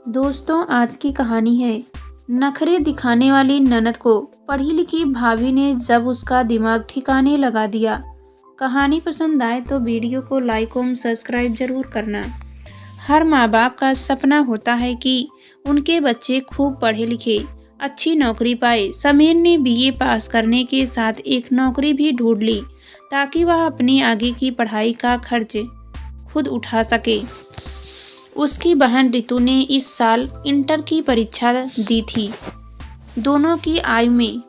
दोस्तों, आज की कहानी है नखरे दिखाने वाली ननद को पढ़ी लिखी भाभी ने जब उसका दिमाग ठिकाने लगा दिया। कहानी पसंद आए तो वीडियो को लाइक और सब्सक्राइब जरूर करना। हर माँ बाप का सपना होता है कि उनके बच्चे खूब पढ़े लिखे अच्छी नौकरी पाए। समीर ने बीए पास करने के साथ एक नौकरी भी ढूंढ ली ताकि वह अपनी आगे की पढ़ाई का खर्च खुद उठा सके। उसकी बहन रितु ने इस साल इंटर की परीक्षा दी थी। दोनों की आयु में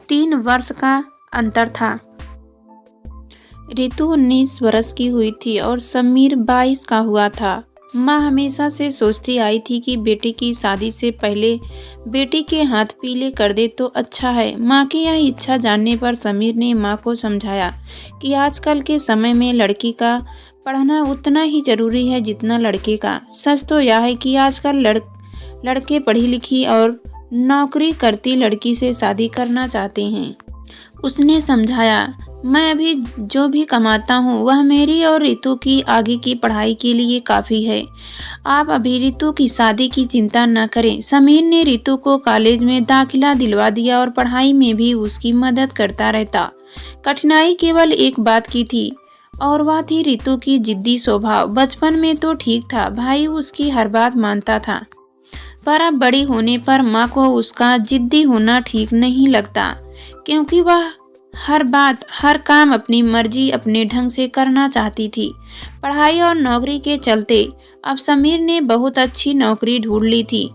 3 वर्ष का अंतर था। रितु 19 वर्ष की हुई थी और समीर 22 का हुआ था। माँ हमेशा से सोचती आई थी कि बेटी की शादी से पहले बेटी के हाथ पीले कर दे तो अच्छा है। माँ की यह इच्छा जानने पर समीर ने माँ को समझाया कि आजकल के समय में लड़की का पढ़ना उतना ही जरूरी है जितना लड़के का। सच तो यह है कि आजकल लड़के पढ़ी लिखी और नौकरी करती लड़की से शादी करना चाहते हैं। उसने समझाया, मैं अभी जो भी कमाता हूँ वह मेरी और रितु की आगे की पढ़ाई के लिए काफ़ी है। आप अभी रितु की शादी की चिंता न करें। समीर ने रितु को कॉलेज में दाखिला दिलवा दिया और पढ़ाई में भी उसकी मदद करता रहता। कठिनाई केवल एक बात की थी और वह थी रितु की जिद्दी स्वभाव। बचपन में तो ठीक था, भाई उसकी हर बात मानता था, पर अब बड़ी होने पर माँ को उसका जिद्दी होना ठीक नहीं लगता, क्योंकि वह हर बात हर काम अपनी मर्जी अपने ढंग से करना चाहती थी। पढ़ाई और नौकरी के चलते अब समीर ने बहुत अच्छी नौकरी ढूंढ ली थी।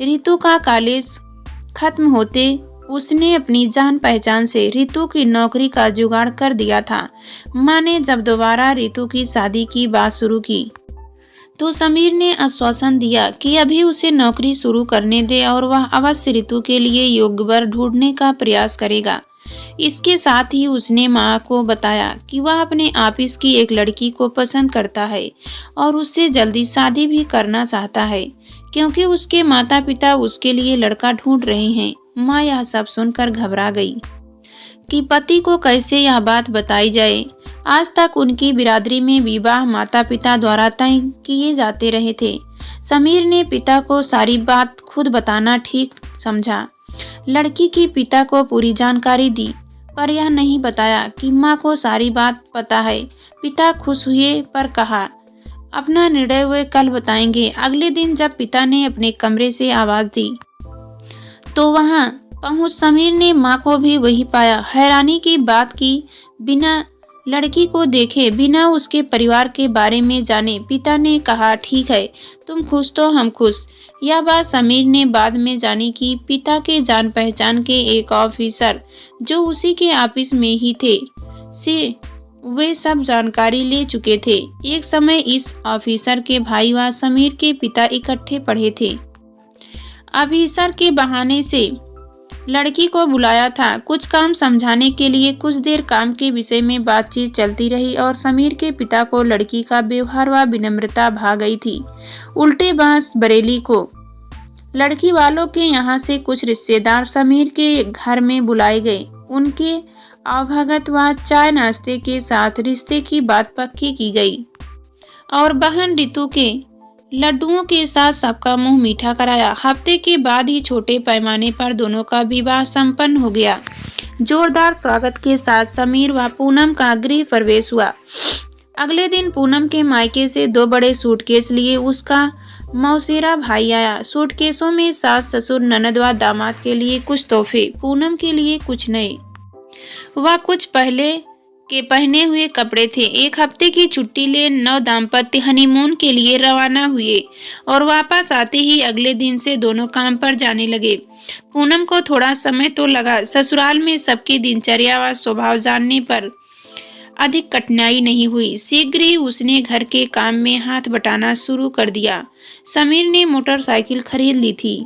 रितु का कॉलेज खत्म होते उसने अपनी जान पहचान से रितु की नौकरी का जुगाड़ कर दिया था। माँ ने जब दोबारा रितु की शादी की बात शुरू की तो समीर ने आश्वासन दिया कि अभी उसे नौकरी शुरू करने दे और वह अवश्य रितु के लिए योग्य वर ढूंढने का प्रयास करेगा। इसके साथ ही उसने माँ को बताया कि वह अपने ऑफिस की एक लड़की को पसंद करता है और उससे जल्दी शादी भी करना चाहता है, क्योंकि उसके माता पिता उसके लिए लड़का ढूंढ रहे हैं। माँ यह सब सुनकर घबरा गई कि पति को कैसे यह बात बताई जाए। आज तक उनकी बिरादरी में विवाह माता पिता द्वारा तय किए जाते रहे थे। समीर ने पिता को सारी बात खुद बताना ठीक समझा। लड़की की पिता को पूरी जानकारी दी, पर यह नहीं बताया कि माँ को सारी बात पता है। पिता खुश हुए पर कहा, अपना निर्णय वे कल बताएंगे। अगले दिन जब पिता ने अपने कमरे से आवाज दी तो वहां पहुंच समीर ने माँ को भी वही पाया। हैरानी की बात की बिना लड़की को देखे, बिना उसके परिवार के बारे में जाने पिता ने कहा, ठीक है, तुम खुश तो हम खुश। यह बात समीर ने बाद में जानी कि पिता के जान पहचान के एक ऑफिसर जो उसी के ऑफिस में ही थे से वे सब जानकारी ले चुके थे। एक समय इस ऑफिसर के भाई व समीर के पिता इकट्ठे पढ़े थे। ऑफिसर के बहाने से लड़की को बुलाया था कुछ काम समझाने के लिए। कुछ देर काम के विषय में बातचीत चलती रही और समीर के पिता को लड़की का व्यवहार व विनम्रता भा गई थी। उल्टे बांस बरेली को लड़की वालों के यहाँ से कुछ रिश्तेदार समीर के घर में बुलाए गए। उनके आवभगत व चाय नाश्ते के साथ रिश्ते की बात पक्की की गई और बहन रितु के लड्डुओं के साथ सबका मुंह मीठा कराया। हफ्ते के बाद ही छोटे पैमाने पर दोनों का विवाह संपन्न हो गया। जोरदार स्वागत के साथ समीर व पूनम का गृह प्रवेश हुआ। अगले दिन पूनम के मायके से 2 बड़े सूटकेस लिए उसका मौसेरा भाई आया। सूटकेसों में सास ससुर ननद व दामाद के लिए कुछ तोहफे, पूनम के लिए कुछ नए व कुछ पहले के पहने हुए कपड़े थे। एक हफ्ते की छुट्टी ले नव दाम्पत्य हनीमून के लिए रवाना हुए और वापस आते ही अगले दिन से दोनों काम पर जाने लगे। पूनम को थोड़ा समय तो लगा। ससुराल में सबकी दिनचर्या व स्वभाव जानने पर अधिक कठिनाई नहीं हुई। शीघ्र ही उसने घर के काम में हाथ बटाना शुरू कर दिया। समीर ने मोटरसाइकिल खरीद ली थी।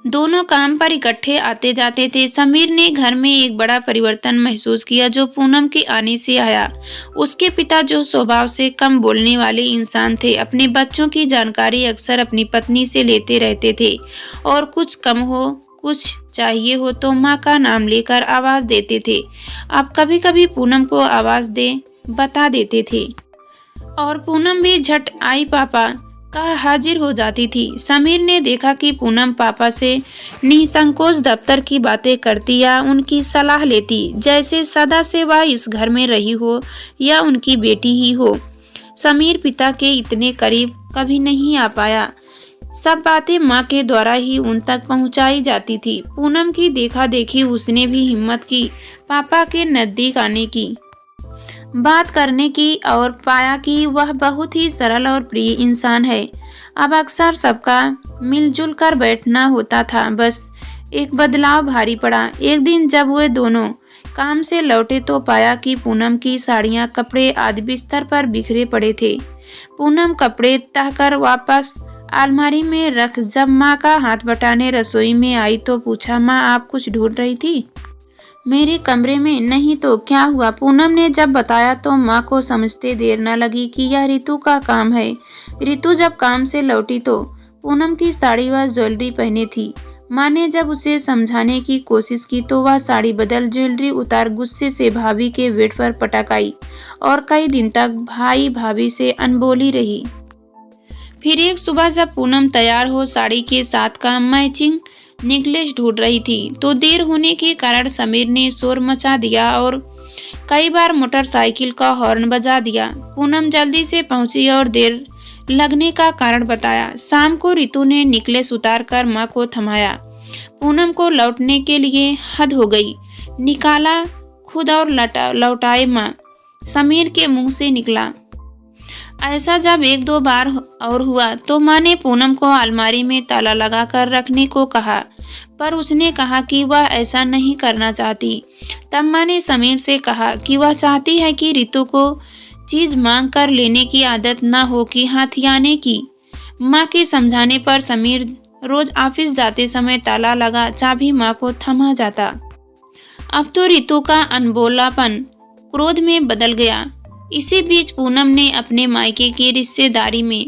दोनों काम पर इकट्ठे आते जाते थे। समीर ने घर में एक बड़ा परिवर्तन महसूस किया जो पूनम के आने से आया। उसके पिता जो स्वभाव से कम बोलने वाले इंसान थे, अपने बच्चों की जानकारी अक्सर अपनी पत्नी से लेते रहते थे और कुछ कम हो कुछ चाहिए हो तो माँ का नाम लेकर आवाज देते थे। अब कभी कभी पूनम को आवाज दे बता देते थे और पूनम भी झट आई पापा का हाजिर हो जाती थी। समीर ने देखा कि पूनम पापा से निसंकोच दफ्तर की बातें करती या उनकी सलाह लेती, जैसे सदा से वह इस घर में रही हो या उनकी बेटी ही हो। समीर पिता के इतने करीब कभी नहीं आ पाया। सब बातें माँ के द्वारा ही उन तक पहुँचाई जाती थी। पूनम की देखा देखी उसने भी हिम्मत की पापा के नजदीक आने की, बात करने की, और पाया कि वह बहुत ही सरल और प्रिय इंसान है। अब अक्सर सबका मिलजुल कर बैठना होता था, बस एक बदलाव भारी पड़ा। एक दिन जब वे दोनों काम से लौटे तो पाया कि पूनम की साड़ियाँ, कपड़े आदि बिस्तर पर बिखरे पड़े थे। पूनम कपड़े तहकर वापस अलमारी में रख जब माँ का हाथ बटाने रसोई में आई तो पूछा, माँ आप कुछ ढूंढ रही थी? मेरे कमरे में? नहीं तो क्या हुआ? पूनम ने जब बताया तो माँ को समझते देर न लगी कि यह रितु का काम है। रितु जब काम से लौटी तो पूनम की साड़ी व ज्वेलरी पहने थी। माँ ने जब उसे समझाने की कोशिश की तो वह साड़ी बदल ज्वेलरी उतार गुस्से से भाभी के बेड पर पटक आई और कई दिन तक भाई भाभी से अनबोली रही। फिर एक सुबह जब पूनम तैयार हो साड़ी के साथ का मैचिंग नेकलेस ढूंढ रही थी तो देर होने के कारण समीर ने शोर मचा दिया और कई बार मोटरसाइकिल का हॉर्न बजा दिया। पूनम जल्दी से पहुंची और देर लगने का कारण बताया। शाम को रितु ने नेकलेस उतार कर माँ को थमाया। पूनम को लौटने के लिए हद हो गई। निकाला खुद और लौटाए माँ, समीर के मुंह से निकला। ऐसा जब एक दो बार और हुआ तो माँ ने पूनम को अलमारी में ताला लगाकर रखने को कहा, पर उसने कहा कि वह ऐसा नहीं करना चाहती। तब माँ ने समीर से कहा कि वह चाहती है कि रितु को चीज मांग कर लेने की आदत न हो कि हाथियाने की। माँ के समझाने पर समीर रोज ऑफिस जाते समय ताला लगा चाबी माँ को थमा जाता। अब तो रितु का अनबोलापन क्रोध में बदल गया। इसी बीच पूनम ने अपने मायके की रिश्तेदारी में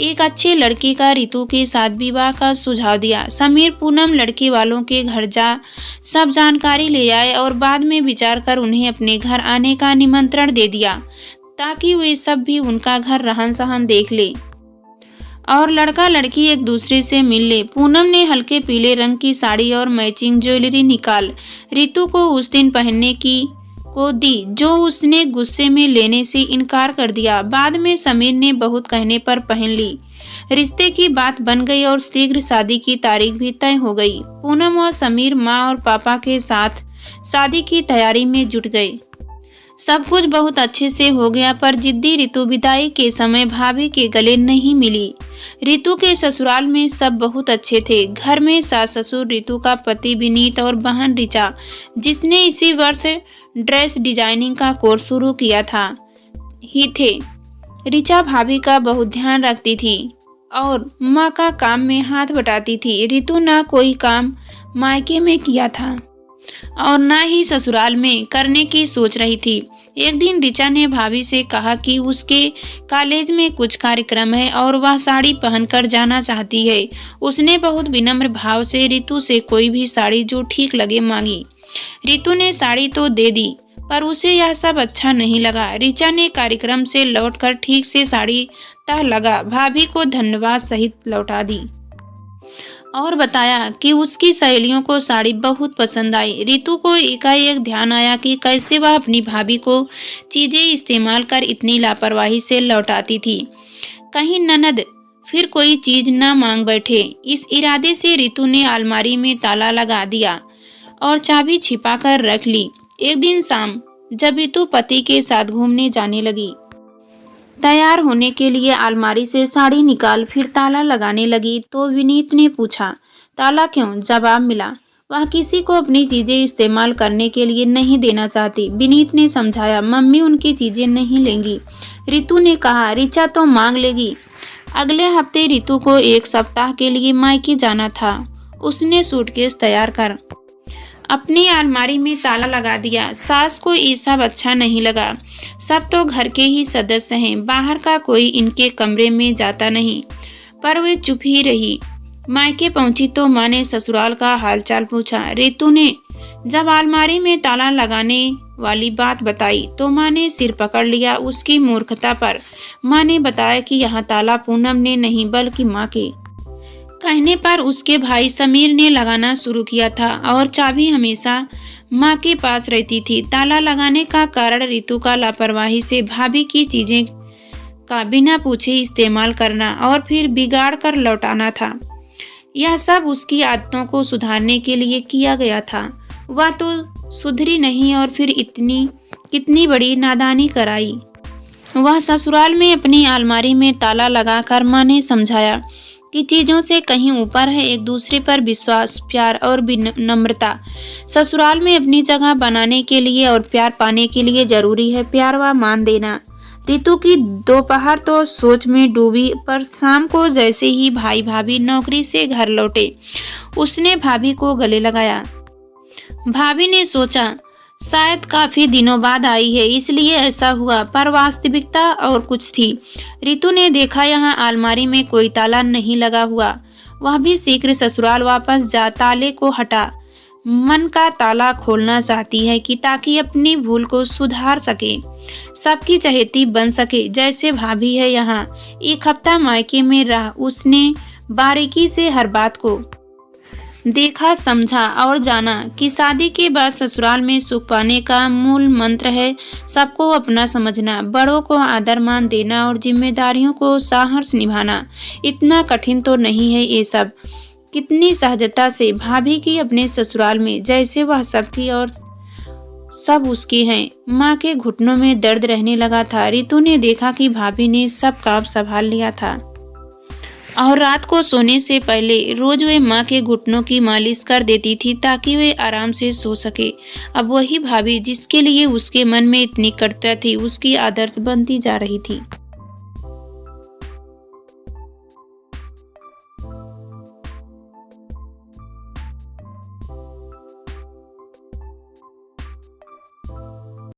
एक अच्छे लड़के का रितु के साथ विवाह का सुझाव दिया। समीर पूनम लड़के वालों के घर जा सब जानकारी ले आए और बाद में विचार कर उन्हें अपने घर आने का निमंत्रण दे दिया ताकि वे सब भी उनका घर रहन सहन देख ले और लड़का लड़की एक दूसरे से मिल ले। पूनम ने हल्के पीले रंग की साड़ी और मैचिंग ज्वेलरी निकाल रितु को उस दिन पहनने को दी, जो उसने गुस्से में लेने से इनकार कर दिया। बाद में समीर ने बहुत कहने पर पहन ली। रिश्ते की बात बन गई और शीघ्र शादी की तारीख भी तय हो गई। पूनम और समीर माँ और पापा के साथ शादी की तैयारी में जुट गए। सब कुछ बहुत अच्छे से हो गया, पर जिद्दी रितु विदाई के समय भाभी के गले नहीं मिली। रितु के ससुराल में सब बहुत अच्छे थे। घर में सास ससुर, रितु का पति विनीत और बहन रिचा, जिसने इसी वर्ष ड्रेस डिजाइनिंग का कोर्स शुरू किया था ही थे। रिचा भाभी का बहुत ध्यान रखती थी और माँ का काम में हाथ बटाती थी। रितु ना कोई काम मायके में किया था और ना ही ससुराल में करने की सोच रही थी। एक दिन रिचा ने भाभी से कहा कि उसके कॉलेज में कुछ कार्यक्रम है और वह साड़ी पहनकर जाना चाहती है। उसने बहुत विनम्र भाव से रितु से कोई भी साड़ी जो ठीक लगे मांगी। रितु ने साड़ी तो दे दी, पर उसे यह सब अच्छा नहीं लगा। रिचा ने कार्यक्रम से लौटकर ठीक से साड़ी तह लगा भाभी को धन्यवाद सहित लौटा दी और बताया कि उसकी सहेलियों को साड़ी बहुत पसंद आई। रितु को एकाएक ध्यान आया कि कैसे वह अपनी भाभी को चीजें इस्तेमाल कर इतनी लापरवाही से लौटाती थी, कहीं ननद फिर कोई चीज न मांग बैठे। इस इरादे से रितु ने अलमारी में ताला लगा दिया और चाबी छिपा कर रख ली। एक दिन शाम जब रितु पति के साथ घूमने जाने लगी, तैयार होने के लिए अलमारी से साड़ी निकाल फिर ताला लगाने लगी तो विनीत ने पूछा, ताला क्यों? जवाब मिला, वह किसी को अपनी चीजें इस्तेमाल करने के लिए नहीं देना चाहती। विनीत ने समझाया, मम्मी उनकी चीजें नहीं लेंगी। रितु ने कहा, रिचा तो मांग लेगी। अगले हफ्ते रितु को एक सप्ताह के लिए मायके जाना था। उसने सूटकेस तैयार कर अपनी अलमारी में ताला लगा दिया। सास को ये सब अच्छा नहीं लगा। सब तो घर के ही सदस्य हैं, बाहर का कोई इनके कमरे में जाता नहीं, पर वे चुप ही रही। मायके पहुंची तो माँ ने ससुराल का हालचाल पूछा। रितु ने जब अलमारी में ताला लगाने वाली बात बताई तो माँ ने सिर पकड़ लिया उसकी मूर्खता पर। माँ ने बताया कि यहाँ ताला पूनम ने नहीं बल्कि माँ के कहने पर उसके भाई समीर ने लगाना शुरू किया था और चाबी हमेशा माँ के पास रहती थी। ताला लगाने का कारण रितु का लापरवाही से भाभी की चीजें का बिना पूछे इस्तेमाल करना और फिर बिगाड़ कर लौटाना था। यह सब उसकी आदतों को सुधारने के लिए किया गया था। वह तो सुधरी नहीं और फिर इतनी कितनी बड़ी नादानी कराई। वह ससुराल में अपनी अलमारी में ताला लगाकर माँ ने समझाया कि चीज़ों से कहीं ऊपर है एक दूसरे पर विश्वास, प्यार और नम्रता। ससुराल में अपनी जगह बनाने के लिए और प्यार पाने के लिए जरूरी है प्यार व मान देना। रितु की दोपहर तो सोच में डूबी, पर शाम को जैसे ही भाई भाभी नौकरी से घर लौटे उसने भाभी को गले लगाया। भाभी ने सोचा शायद काफी दिनों बाद आई है इसलिए ऐसा हुआ, पर वास्तविकता और कुछ थी। रितु ने देखा यहाँ अलमारी में कोई ताला नहीं लगा हुआ। वह भी शीघ्र ससुराल वापस जा ताले को हटा मन का ताला खोलना चाहती है कि ताकि अपनी भूल को सुधार सके, सबकी चहेती बन सके जैसे भाभी है। यहाँ एक हफ्ता मायके में रहा उसने बारीकी से हर बात को देखा, समझा और जाना कि शादी के बाद ससुराल में सुख पाने का मूल मंत्र है सबको अपना समझना, बड़ों को आदर मान देना और जिम्मेदारियों को साहस निभाना। इतना कठिन तो नहीं है ये सब। कितनी सहजता से भाभी की अपने ससुराल में जैसे वह सबकी और सब उसकी हैं। माँ के घुटनों में दर्द रहने लगा था। रितु ने देखा कि भाभी ने सब काम संभाल लिया था और रात को सोने से पहले रोज वे माँ के घुटनों की मालिश कर देती थी ताकि वे आराम से सो सके। अब वही भाभी जिसके लिए उसके मन में इतनी कटुता थी उसकी आदर्श बनती जा रही थी।